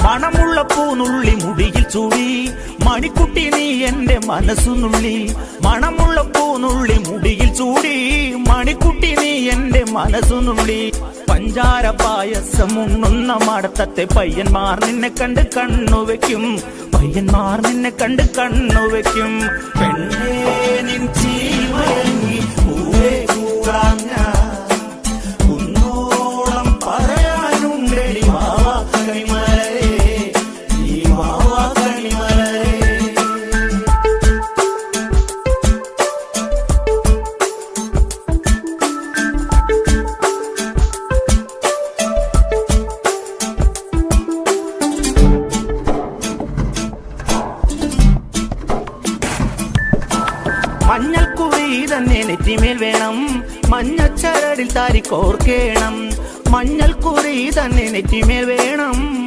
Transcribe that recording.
മണമുള്ള പൂനുള്ളി മുടിയിൽ ചൂടി മണിക്കുട്ടി നീ എന്റെ മനസ്സുനുള്ളി. മണമുള്ള പൂനുള്ളി മുടിയിൽ ചൂടി മണിക്കുട്ടി നീ എന്റെ മനസ്സുനുള്ളി. പഞ്ചാര പായസം ഉണ്ണുന്ന മടത്തത്തെ പയ്യന്മാർ നിന്നെ കണ്ട് കണ്ണുവെക്കും. പയ്യന്മാർ നിന്നെ കണ്ട് കണ്ണുവെക്കും. പെണ്ണേ നിൻ ചീമയങ്ങി പൂവേ കൂടാൻ കുന്നോളം പറയാനുണ്ടടി മാവാ കണിമലരേ, ഈ മാവാ കണിമലരേ. മഞ്ഞൾക്കുറി തന്നെ നെറ്റിമേൽ വേണം, മഞ്ഞച്ചരടിൽ താരി കോർക്കേണം. മഞ്ഞൾക്കുറി തന്നെ നെറ്റിമേൽ വേണം,